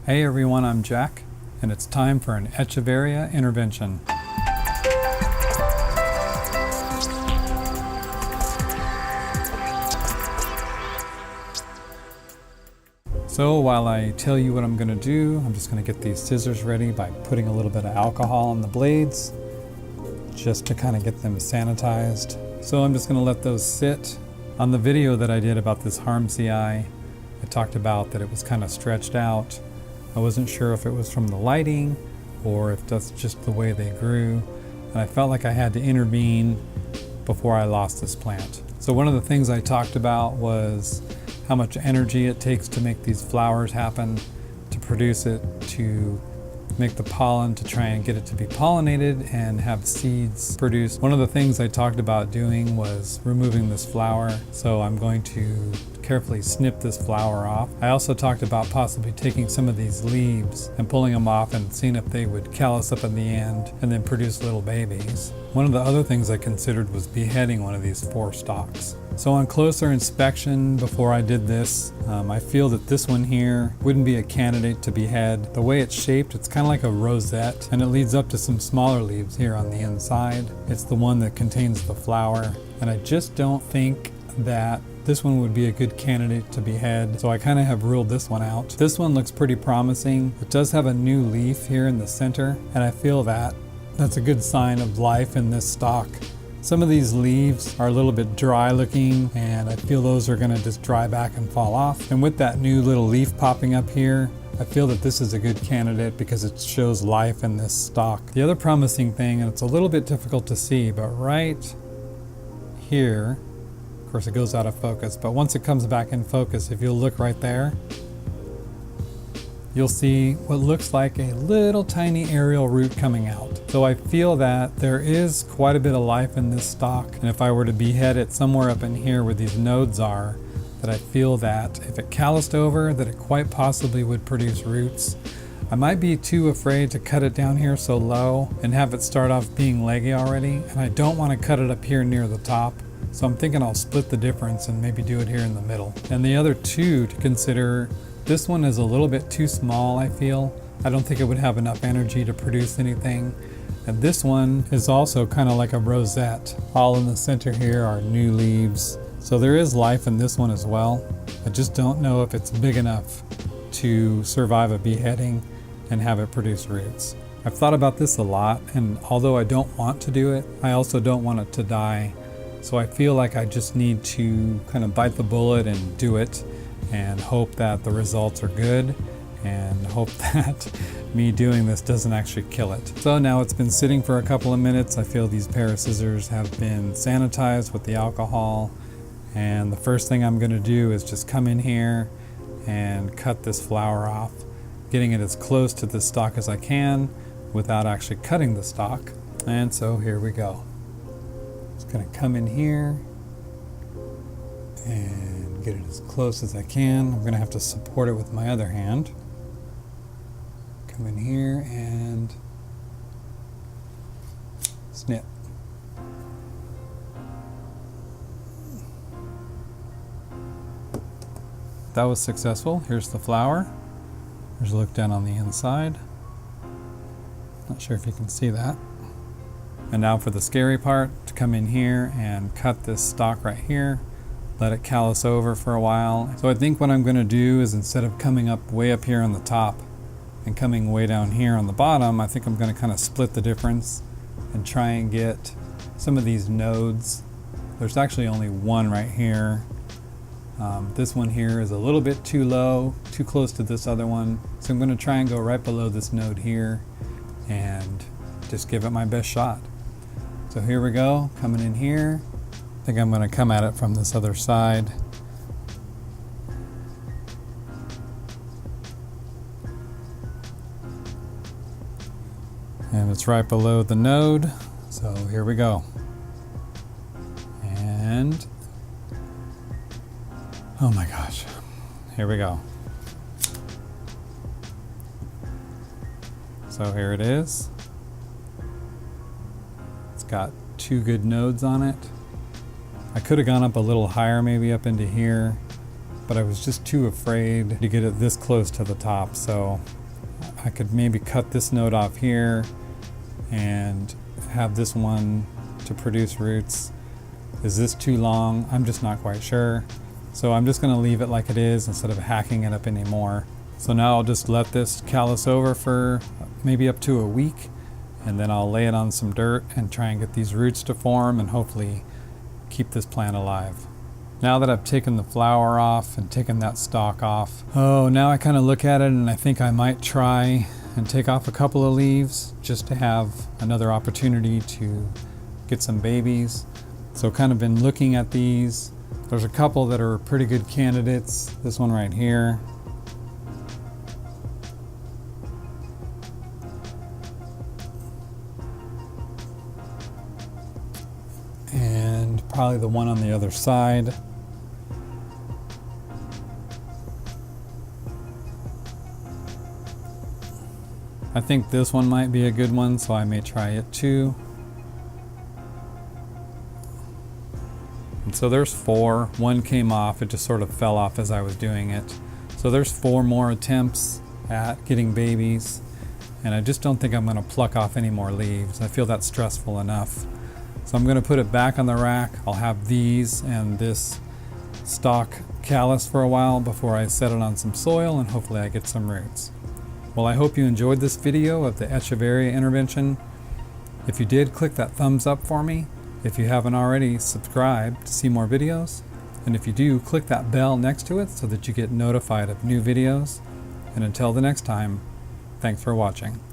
Hey everyone, I'm Jack, and it's time for an Echeveria Intervention. So while I tell you what I'm going to do, I'm just going to get these scissors ready by putting a little bit of alcohol on the blades, just to kind of get them sanitized. So I'm just going to let those sit. On the video that I did about this harmsii, I talked about that it was kind of stretched out. I wasn't sure if it was from the lighting or if that's just the way they grew. And I felt like I had to intervene before I lost this plant. So one of the things I talked about was how much energy it takes to make these flowers happen, to produce it, to make the pollen, to try and get it to be pollinated and have seeds produced. One of the things I talked about doing was removing this flower, so I'm going to carefully snip this flower off. I also talked about possibly taking some of these leaves and pulling them off and seeing if they would callus up in the end and then produce little babies. One of the other things I considered was beheading one of these 4 stalks. So on closer inspection before I did this, I feel that this one here wouldn't be a candidate to behead. The way it's shaped, it's kind of like a rosette, and it leads up to some smaller leaves here on the inside. It's the one that contains the flower, and I just don't think that this one would be a good candidate to behead, so I kind of have ruled this one out. This one looks pretty promising. It does have a new leaf here in the center, and I feel that that's a good sign of life in this stalk. Some of these leaves are a little bit dry looking, and I feel those are going to just dry back and fall off. And with that new little leaf popping up here, I feel that this is a good candidate because it shows life in this stalk. The other promising thing, and it's a little bit difficult to see, but right here, of course it goes out of focus, but once it comes back in focus, if you'll look right there, you'll see what looks like a little tiny aerial root coming out. So I feel that there is quite a bit of life in this stalk, and if I were to behead it somewhere up in here where these nodes are, that I feel that if it calloused over, that it quite possibly would produce roots. I might be too afraid to cut it down here so low and have it start off being leggy already, and I don't want to cut it up here near the top. So I'm thinking I'll split the difference and maybe do it here in the middle. And the other two to consider, this one is a little bit too small, I feel. I don't think it would have enough energy to produce anything. And this one is also kind of like a rosette. All in the center here are new leaves. So there is life in this one as well. I just don't know if it's big enough to survive a beheading and have it produce roots. I've thought about this a lot, and although I don't want to do it, I also don't want it to die. So I feel like I just need to kind of bite the bullet and do it and hope that the results are good and hope that me doing this doesn't actually kill it. So now it's been sitting for a couple of minutes. I feel these pair of scissors have been sanitized with the alcohol, and the first thing I'm going to do is just come in here and cut this flower off, getting it as close to the stalk as I can without actually cutting the stalk. And so here we go. Just going to come in here and get it as close as I can. I'm going to have to support it with my other hand. Come in here and snip. That was successful. Here's the flower. There's a look down on the inside. Not sure if you can see that. And now for the scary part, to come in here and cut this stalk right here, let it callus over for a while. So I think what I'm going to do is, instead of coming up way up here on the top and coming way down here on the bottom, I think I'm going to kind of split the difference and try and get some of these nodes. There's actually only one right here. This one here is a little bit too low, too close to this other one. So I'm going to try and go right below this node here and just give it my best shot. So here we go, coming in here. I think I'm going to come at it from this other side. And it's right below the node. So here we go. And oh my gosh, here we go. So here it is. It's got 2 good nodes on it. I could have gone up a little higher, maybe up into here, but I was just too afraid to get it this close to the top. So I could maybe cut this node off here and have this one to produce roots. Is this too long? I'm just not quite sure. So I'm just gonna leave it like it is instead of hacking it up anymore. So now I'll just let this callus over for maybe up to a week, and then I'll lay it on some dirt and try and get these roots to form and hopefully keep this plant alive. Now that I've taken the flower off and taken that stalk off, now I kind of look at it and I think I might try and take off a couple of leaves just to have another opportunity to get some babies. So kind of been looking at these. There's a couple that are pretty good candidates. This one right here. And probably the one on the other side. I think this one might be a good one, so I may try it too. And so there's 4. One came off, it just sort of fell off as I was doing it. So there's 4 more attempts at getting babies, and I just don't think I'm gonna pluck off any more leaves. I feel that's stressful enough. So I'm gonna put it back on the rack. I'll have these and this stalk callus for a while before I set it on some soil, and hopefully I get some roots. Well, I hope you enjoyed this video of the Echeveria intervention. If you did, click that thumbs up for me. If you haven't already, subscribe to see more videos. And if you do, click that bell next to it so that you get notified of new videos. And until the next time, thanks for watching.